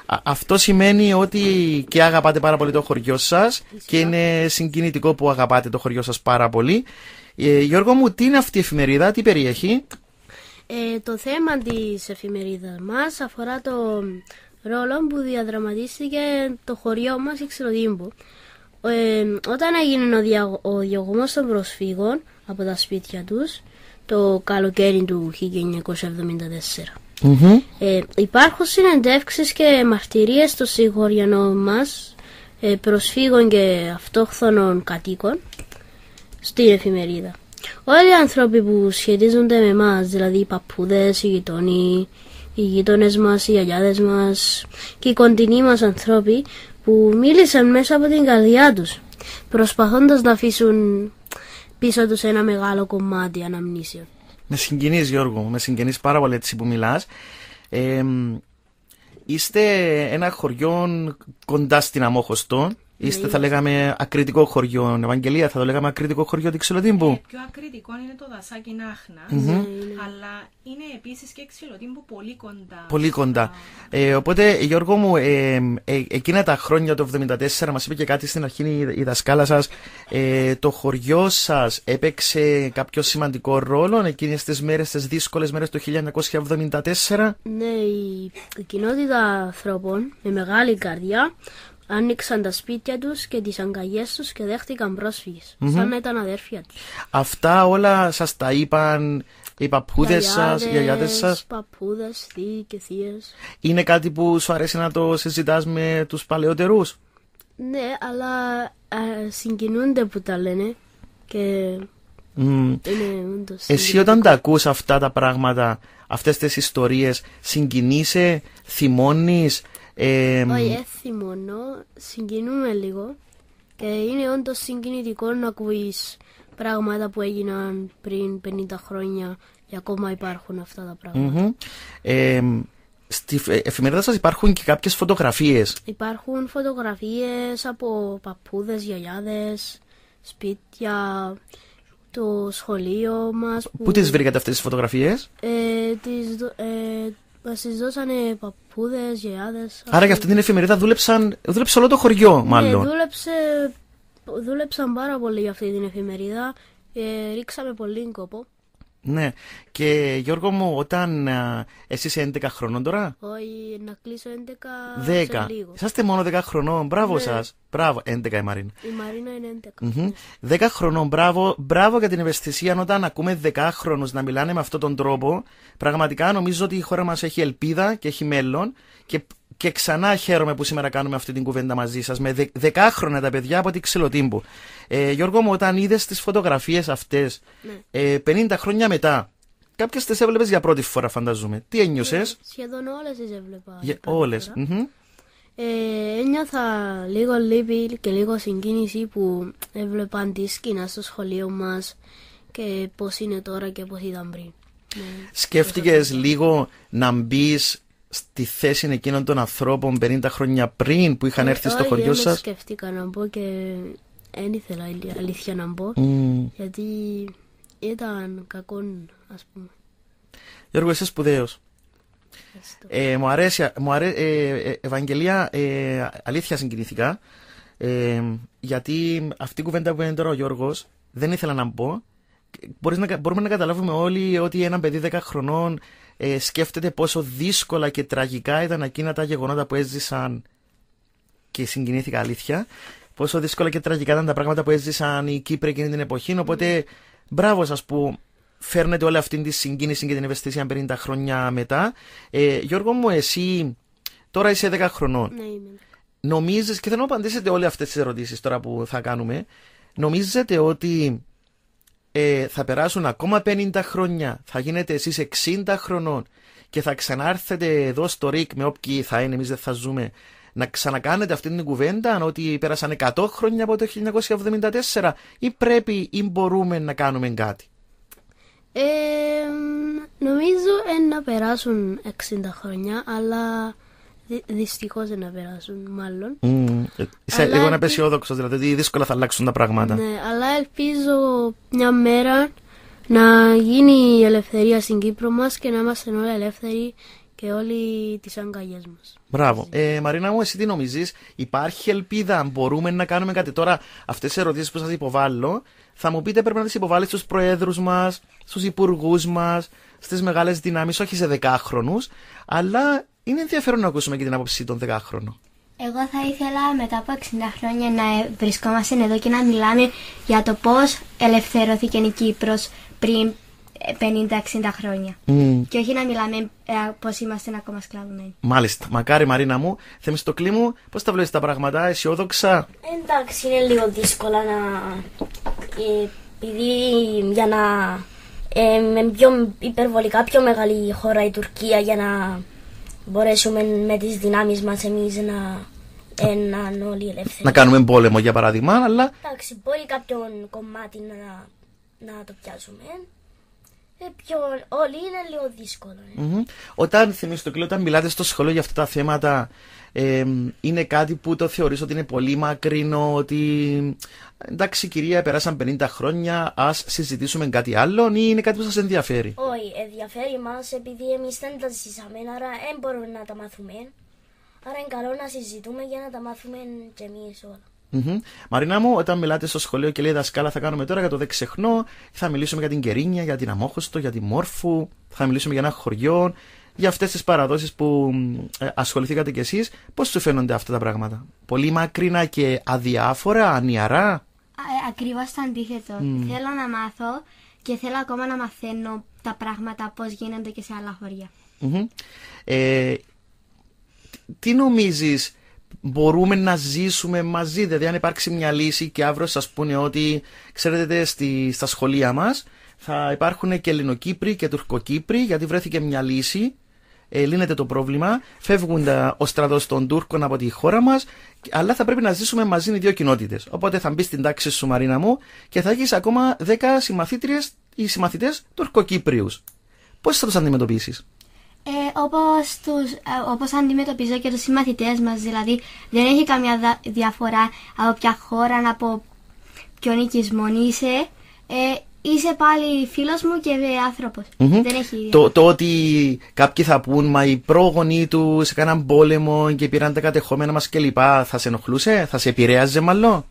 αυτό σημαίνει ότι και αγαπάτε πάρα πολύ το χωριό σας και είναι συγκινητικό που αγαπάτε το χωριό σας πάρα πολύ. Γιώργο μου, τι είναι αυτή η εφημερίδα, τι περιέχει? Το θέμα της εφημερίδας μας αφορά το ρόλο που διαδραματίστηκε το χωριό μας η Ξυλοτύμπο. Όταν έγινε ο διωγμός των προσφύγων από τα σπίτια τους το καλοκαίρι του 1974. Υπάρχουν συνεντεύξεις και μαρτυρίες των συγχωριανών μας, προσφύγων και αυτόχθονων κατοίκων στην εφημερίδα. Όλοι οι άνθρωποι που σχετίζονται με εμάς, δηλαδή οι παππούδες, οι γειτόνοι, οι γείτονες μας, οι γιαγιάδες μας και οι κοντινοί μας ανθρώποι που μίλησαν μέσα από την καρδιά τους, προσπαθώντας να αφήσουν πίσω τους ένα μεγάλο κομμάτι αναμνήσεων. Με συγκινείς Γιώργο, με συγκινείς πάρα πολύ έτσι που μιλάς. Είστε ένα χωριό κοντά στην Αμόχωστο. Είστε, θα λέγαμε, ακριτικό χωριό. Ευαγγελία, θα το λέγαμε ακριτικό χωριό της Ξυλοτύμπου. Πιο ακριτικό είναι το δασάκι Νάχνα, αλλά είναι επίσης και Ξυλοτύμπου πολύ κοντά. Πολύ κοντά. Οπότε, Γιώργο μου, εκείνα τα χρόνια το 1974, μας είπε και κάτι στην αρχή η δασκάλα σας, το χωριό σας έπαιξε κάποιο σημαντικό ρόλο εκείνες τις μέρες, τις δύσκολες μέρες του 1974. Ναι, η κοινότητα ανθρώπων με μεγάλη καρδιά άνοιξαν τα σπίτια τους και τις αγκαλιές τους και δέχτηκαν πρόσφυγες, σαν να ήταν αδέρφια τους. Αυτά όλα σας τα είπαν οι παππούδες σας, οι γιαγιάδες σας? Παππούδες, θείοι και θείες. Είναι κάτι που σου αρέσει να το συζητάς με τους παλαιότερους? Ναι, αλλά συγκινούνται που τα λένε και εσύ όταν τα ακούς αυτά τα πράγματα, αυτές τις ιστορίες, συγκινείσαι, θυμώνεις? Όχι, θυμώνω, συγκινούμε λίγο και είναι όντως συγκινητικό να ακούεις πράγματα που έγιναν πριν 50 χρόνια και ακόμα υπάρχουν αυτά τα πράγματα. Στη εφημερίδα σας υπάρχουν και κάποιες φωτογραφίες. Υπάρχουν φωτογραφίες από παππούδες, γιαγιάδες, σπίτια, το σχολείο μας. Πού τις βρήκατε αυτές τις φωτογραφίες? Μας τις δώσανε παππούδες, γιαγιάδες. Άρα για αυτή την εφημερίδα δούλεψε όλο το χωριό, μάλλον. Ναι, δούλεψαν πάρα πολύ για αυτή την εφημερίδα. Ρίξαμε πολύ κόπο. Ναι. Και Γιώργο μου, όταν εσύ είσαι 11 χρονών τώρα? Όχι, να κλείσω 11 10. σε λίγο. Είσαστε μόνο 10 χρονών. Μπράβο, ναι. Σας. Μπράβο. 11 η Μαρίνα. Η Μαρίνα είναι 11. 10 χρονών. Μπράβο για την ευαισθησία. Όταν ακούμε 10χρονους να μιλάνε με αυτόν τον τρόπο, πραγματικά νομίζω ότι η χώρα μας έχει ελπίδα και έχει μέλλον. Και ξανά χαίρομαι που σήμερα κάνουμε αυτή την κουβέντα μαζί σας με 10χρονα τα παιδιά από την Ξυλοτύμπου. Γιώργο μου, όταν είδες τις φωτογραφίες αυτές, ναι, 50 χρόνια μετά, κάποιες τις έβλεπες για πρώτη φορά, φανταζούμε. Τι ένιωσες? Σχεδόν όλες τις έβλεπα. Όλες. Ένιωθα λίγο λύπη και λίγο συγκίνηση που έβλεπαν τη σκηνά στο σχολείο μας και πώς είναι τώρα και πώς ήταν πριν. Σκέφτηκες λίγο να μπεις στη θέση εκείνων των ανθρώπων 50 χρόνια πριν που είχαν έρθει στο χωριό σας? Δεν σκέφτηκα να μπω και δεν ήθελα αλήθεια να μπω, γιατί ήταν κακό, ας πούμε. Γιώργο, είσαι σπουδαίος. Μου αρέσει, Ευαγγελία, αλήθεια συγκινήθηκα, γιατί αυτή η κουβέντα που είναι τώρα ο Γιώργος δεν ήθελα να μπω. Μπορούμε να καταλάβουμε όλοι ότι ένα παιδί 10 χρονών σκέφτεται πόσο δύσκολα και τραγικά ήταν εκείνα τα γεγονότα που έζησαν, και συγκινήθηκα αλήθεια, πόσο δύσκολα και τραγικά ήταν τα πράγματα που έζησαν οι Κύπροι εκείνη την εποχή. Οπότε μπράβο σας που φέρνετε όλη αυτή τη συγκίνηση και την ευαισθησία 50 χρόνια μετά. Γιώργο μου, εσύ τώρα είσαι 10 χρονών. Ναι, είμαι. Νομίζεις, και θέλω να απαντήσετε όλες αυτές τις ερωτήσεις τώρα που θα κάνουμε, νομίζετε ότι θα περάσουν ακόμα 50 χρόνια, θα γίνετε εσείς 60 χρονών και θα ξανάρθετε εδώ στο ΡΙΚ, με όποιοι θα είναι, εμείς δεν θα ζούμε, να ξανακάνετε αυτή την κουβέντα ότι πέρασαν 100 χρόνια από το 1974 ή πρέπει ή μπορούμε να κάνουμε κάτι? Νομίζω να περάσουν 60 χρόνια, αλλά δυστυχώς να περάσουν μάλλον. Εγώ είμαι αισιόδοξος, δηλαδή ότι δύσκολα θα αλλάξουν τα πράγματα. Ναι, αλλά ελπίζω μια μέρα να γίνει η ελευθερία στην Κύπρο μας και να είμαστε όλοι ελεύθεροι και όλοι τις αγκαλιές μας. Μπράβο. Μαρίνα μου, εσύ τι νομίζεις, υπάρχει ελπίδα, μπορούμε να κάνουμε κάτι? Τώρα αυτές τις ερωτήσεις που σας υποβάλλω θα μου πείτε πρέπει να τις υποβάλλεις στους προέδρους μας, στους υπουργούς μας, στις μεγάλες δυνάμεις, όχι σε 10χρονους, αλλά είναι ενδιαφέρον να ακούσουμε και την άποψη των 10χρονων. Εγώ θα ήθελα μετά από 60 χρόνια να βρισκόμαστε εδώ και να μιλάμε για το πώς ελευθερώθηκε η Κύπρος πριν 50-60 χρόνια. Και όχι να μιλάμε πώς είμαστε ακόμα σκλαβωμένοι. Μάλιστα. Μακάρι, Μαρίνα μου. Θεμιστοκλή μου, πώς τα βλέπεις τα πράγματα, αισιόδοξα? Εντάξει, είναι λίγο δύσκολα επειδή για να με πιο υπερβολικά πιο μεγάλη χώρα η Τουρκία, για να μπορέσουμε με τις δυνάμεις μας εμείς να όλοι ελεύθεροι. Να κάνουμε πόλεμο για παράδειγμα, αλλά... Εντάξει, μπορεί κάποιον κομμάτι να το πιάσουμε. Όλοι είναι λίγο δύσκολο. Όταν, Θεμιστοκλή, όταν μιλάτε στο σχολείο για αυτά τα θέματα, είναι κάτι που το θεωρείς ότι είναι πολύ μακρινό, ότι εντάξει κυρία, περάσαν 50 χρόνια, ας συζητήσουμε κάτι άλλο, ή είναι κάτι που σας ενδιαφέρει? Όχι, ενδιαφέρει μας επειδή εμείς δεν τα ζήσαμε, άρα δεν μπορούμε να τα μάθουμε. Άρα είναι καλό να συζητούμε για να τα μάθουμε και εμείς όλα. Μαρίνα μου, όταν μιλάτε στο σχολείο και λέει δασκάλα, θα κάνουμε τώρα για το δεν ξεχνώ, θα μιλήσουμε για την Κερίνια, για την Αμόχωστο, για τη Μόρφου, θα μιλήσουμε για ένα χωριό, για αυτές τις παραδόσεις που ασχοληθήκατε κι εσείς. Πώς σου φαίνονται αυτά τα πράγματα? Πολύ μακρινά και αδιάφορα, ανιαρά? Ακριβώς το αντίθετο. Θέλω να μάθω και θέλω ακόμα να μαθαίνω τα πράγματα πώς γίνονται και σε άλλα χωριά. Τι νομίζεις, μπορούμε να ζήσουμε μαζί? Δηλαδή αν υπάρξει μια λύση και αύριο σας πούνε ότι ξέρετε στα σχολεία μας θα υπάρχουν και Ελληνοκύπροι και Τουρκοκύπροι, γιατί βρέθηκε μια λύση, λύνεται το πρόβλημα, φεύγουν ο στρατός των Τούρκων από τη χώρα μας, αλλά θα πρέπει να ζήσουμε μαζί οι δύο κοινότητες. Οπότε θα μπει στην τάξη σου, Μαρίνα μου, και θα έχεις ακόμα 10 συμμαθήτριες ή συμμαθητές Τουρκοκύπριους. Πώς θα τους αντιμετωπίσεις? Όπως αντιμετωπίζω και τους συμμαθητές μας, δηλαδή δεν έχει καμιά διαφορά από ποια χώρα, από ποιον οικισμό είσαι, είσαι πάλι φίλος μου και άνθρωπος. Δεν έχει το ότι κάποιοι θα πούν μα οι πρόγονοι του σε κάναν πόλεμο και πήραν τα κατεχόμενα μας κλπ, θα σε ενοχλούσε, θα σε επηρέαζε μάλλον?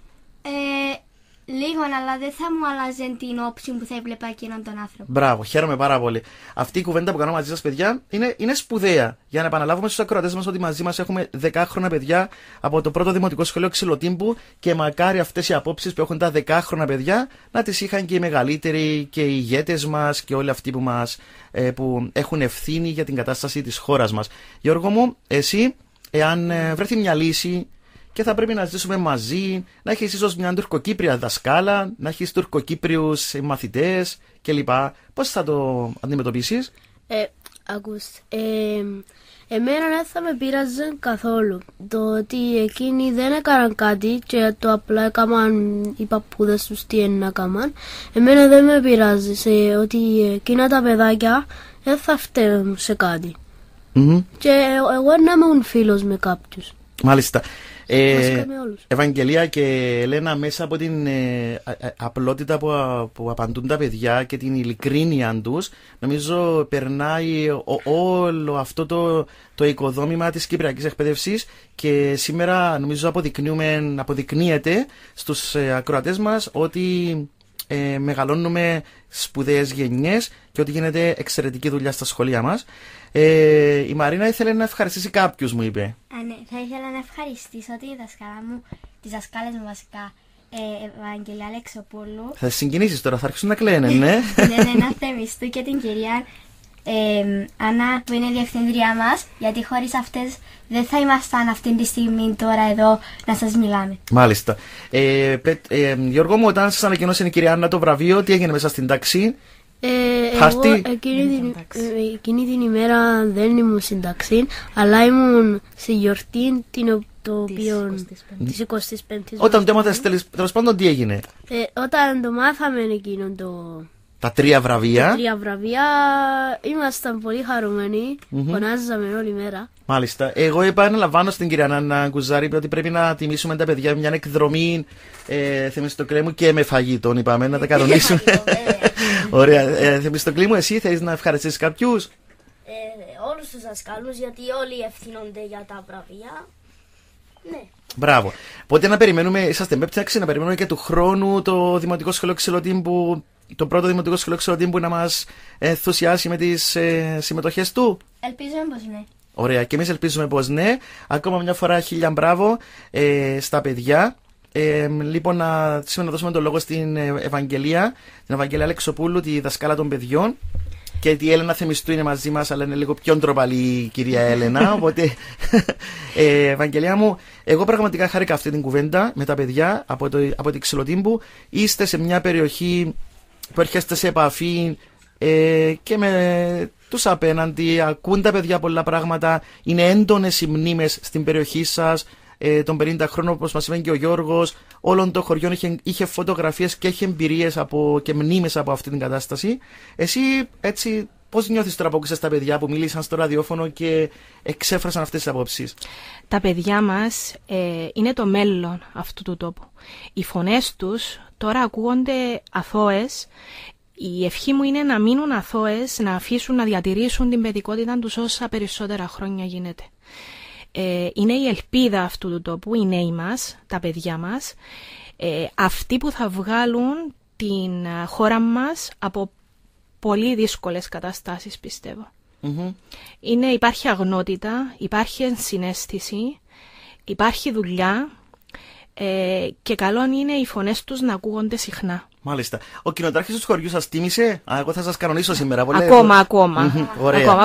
Λίγο, αλλά δεν θα μου άλλαζε την όψη που θα έβλεπα εκείνον τον άνθρωπο. Μπράβο, χαίρομαι πάρα πολύ. Αυτή η κουβέντα που κάνω μαζί σας, παιδιά, είναι σπουδαία. Για να επαναλάβουμε στους ακροατές μας ότι μαζί μας έχουμε 10χρονα παιδιά από το πρώτο δημοτικό σχολείο Ξυλοτύμπου και μακάρι αυτές οι απόψεις που έχουν τα 10χρονα παιδιά να τις είχαν και οι μεγαλύτεροι και οι ηγέτες μας και όλοι αυτοί που έχουν ευθύνη για την κατάσταση της χώρας μας. Γιώργο μου, εσύ, εάν βρεθεί μια λύση και θα πρέπει να ζήσουμε μαζί, να έχεις ίσως μια τουρκοκύπρια δασκάλα, να έχεις τουρκοκύπριους μαθητές κλπ. Πώς θα το αντιμετωπίσεις? Ακούστε, εμένα δεν θα με πείραζε καθόλου το ότι εκείνοι δεν έκαναν κάτι και το απλά έκαναν οι παππούδες τους τι είναι να κάνουν. Εμένα δεν με πειράζει ότι εκείνα τα παιδάκια δεν θα φταίουν σε κάτι. Και εγώ να ήμουν φίλος με κάποιους. Μάλιστα. Ευαγγελία και Ελένα, μέσα από την απλότητα που απαντούν τα παιδιά και την ειλικρίνεια τους, νομίζω περνάει όλο αυτό το οικοδόμημα της κυπριακής εκπαίδευσης και σήμερα νομίζω αποδεικνύεται στους ακροατές μας ότι μεγαλώνουμε σπουδαίες γενιές και ότι γίνεται εξαιρετική δουλειά στα σχολεία μας. Η Μαρίνα ήθελε να ευχαριστήσει κάποιους, μου είπε. Ναι, θα ήθελα να ευχαριστήσω τη δασκάλα μου, τις δασκάλες μου βασικά, Ευαγγελία Αλεξοπούλου. Θα συγκινήσεις τώρα, θα αρχίσουν να κλαίνε, ναι. Να Θεμιστού και την κυρία Άννα που είναι η διευθύντριά μας, γιατί χωρίς αυτές δεν θα ήμασταν αυτή τη στιγμή τώρα εδώ να σας μιλάμε. Μάλιστα. Γιώργο μου, όταν σας ανακοινώσε η κυρία Άννα το βραβείο, τι έγινε μέσα στην τάξη? Εγώ εκείνη την ημέρα δεν ήμουν στην τάξη, αλλά ήμουν στη γιορτή το οποίο της 25ης. Όταν το έμαθες τέλος πάντων τι έγινε? Όταν το μάθαμε εκείνο Τα 3 βραβεία. Τα 3 βραβεία ήμασταν πολύ χαρούμενοι. Φωνάζαμε όλη μέρα. Μάλιστα. Εγώ επαναλαμβάνω στην κυρία Νάννα Κουζάρη ότι πρέπει να τιμήσουμε τα παιδιά με μια εκδρομή Θεμιστοκλή μου και με φαγητό. Είπαμε να τα κανονίσουμε. Ωραία. Θεμιστοκλή μου, εσύ θέλεις να ευχαριστήσεις κάποιους? Όλους τους δασκάλους, γιατί όλοι ευθύνονται για τα βραβεία. Ναι. Μπράβο. Οπότε να περιμένουμε, είσαστε εμπέπτυαξη, να περιμένουμε και του χρόνου το Δημοτικό Σχολείο Ξυλοτύμπου, το πρώτο Δημοτικό Σχολείο Ξυλοτύμπου να μας ενθουσιάσει με τις συμμετοχές του. Ελπίζουμε πως ναι. Ωραία, και εμείς ελπίζουμε πως ναι. Ακόμα μια φορά 1000 μπράβο στα παιδιά. Λοιπόν, σήμερα να δώσουμε το λόγο στην Ευαγγελία, την Ευαγγελία Αλεξοπούλου, τη δασκάλα των παιδιών. Και η Έλενα Θεμιστού είναι μαζί μας, αλλά είναι λίγο πιο ντροπαλή η κυρία Έλενα. Οπότε, Ευαγγελία μου, εγώ πραγματικά χάρηκα αυτή την κουβέντα με τα παιδιά από την Ξυλοτύμπου. Είστε σε μια περιοχή που έρχεστε σε επαφή και με τους απέναντι, ακούν τα παιδιά πολλά πράγματα, είναι έντονες οι μνήμες στην περιοχή σας. Των 50 χρόνων, όπως μας είπε και ο Γιώργος, όλων των χωριών είχε φωτογραφίες και είχε εμπειρίες και μνήμες από αυτή την κατάσταση. Εσύ έτσι πώς νιώθεις τώρα που άκουσες τα παιδιά που μίλησαν στο ραδιόφωνο και εξέφρασαν αυτές τις απόψεις? Τα παιδιά μας είναι το μέλλον αυτού του τόπου. Οι φωνές τους τώρα ακούγονται αθώες. Η ευχή μου είναι να μείνουν αθώες, να αφήσουν να διατηρήσουν την παιδικότητα τους όσα περισσότερα χρόνια γίνεται. Είναι η ελπίδα αυτού του τόπου, οι νέοι μας, τα παιδιά μας, αυτοί που θα βγάλουν την χώρα μας πολύ δύσκολες καταστάσεις, πιστεύω. Υπάρχει αγνότητα, υπάρχει ενσυναίσθηση, υπάρχει δουλειά και καλό είναι οι φωνές τους να ακούγονται συχνά. Μάλιστα. Ο κοινοτάρχης του χωριού σας τίμησε? Εγώ θα σας κανονίσω σήμερα. Ακόμα.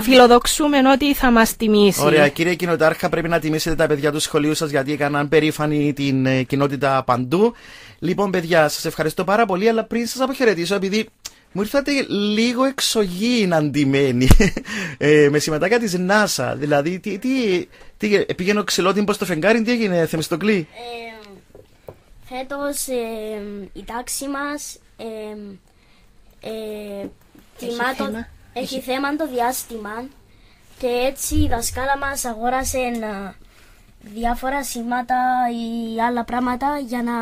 Φιλοδοξούμε ότι θα μας τιμήσει. Ωραία. Κύριε κοινοτάρχα, πρέπει να τιμήσετε τα παιδιά του σχολείου σας, γιατί έκαναν περήφανη την κοινότητα παντού. Λοιπόν, παιδιά, σας ευχαριστώ πάρα πολύ, αλλά πριν σας αποχαιρετήσω, επειδή μου ήρθατε λίγο εξωγήινα αντιμένοι με σηματάκια της NASA. Δηλαδή, πήγαινε ο Ξυλότυμπος στο φεγγάρι, τι έγινε, Θεμιστοκλή? Φέτος η τάξη μας έχει θέμα το διάστημα και έτσι η δασκάλα μας αγόρασε διάφορα σήματα ή άλλα πράγματα για να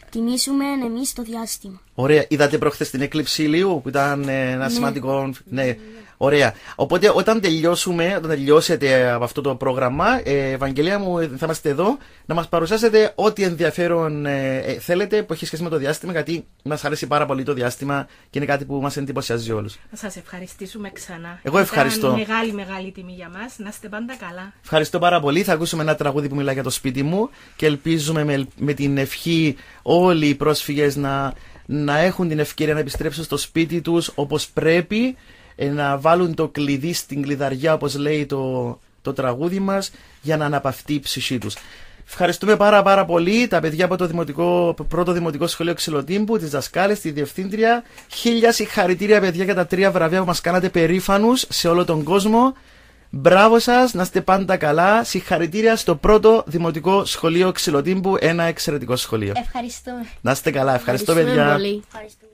τιμήσουμε εμείς το διάστημα. Ωραία. Είδατε προχθές την έκλειψη ηλίου που ήταν ένα σημαντικό... Ναι. Ωραία. Οπότε όταν τελειώσετε από αυτό το πρόγραμμα, Ευαγγελία μου, θα είμαστε εδώ να μας παρουσιάσετε ό,τι ενδιαφέρον θέλετε που έχει σχέση με το διάστημα, γιατί μας αρέσει πάρα πολύ το διάστημα και είναι κάτι που μας εντυπωσιάζει όλους. Να σας ευχαριστήσουμε ξανά. Εγώ ευχαριστώ. Ήταν μεγάλη τιμή για μας. Να είστε πάντα καλά. Ευχαριστώ πάρα πολύ. Θα ακούσουμε ένα τραγούδι που μιλάει για το σπίτι μου και ελπίζουμε με την ευχή όλοι οι πρόσφυγες να έχουν την ευκαιρία να επιστρέψουν στο σπίτι τους όπως πρέπει, να βάλουν το κλειδί στην κλειδαριά, όπως λέει το τραγούδι μας, για να αναπαυτεί η ψυχή τους. Ευχαριστούμε πάρα πολύ τα παιδιά από το πρώτο Δημοτικό Σχολείο Ξυλοτύμπου, τις δασκάλες, τη διευθύντρια. 1000 συγχαρητήρια, παιδιά, για τα 3 βραβεία που μας κάνατε περήφανους σε όλο τον κόσμο. Μπράβο σας, να είστε πάντα καλά. Συγχαρητήρια στο πρώτο Δημοτικό Σχολείο Ξυλοτύμπου, ένα εξαιρετικό σχολείο. Ευχαριστούμε. Να είστε καλά, ευχαριστώ παιδιά. Πολύ. Ευχαριστούμε.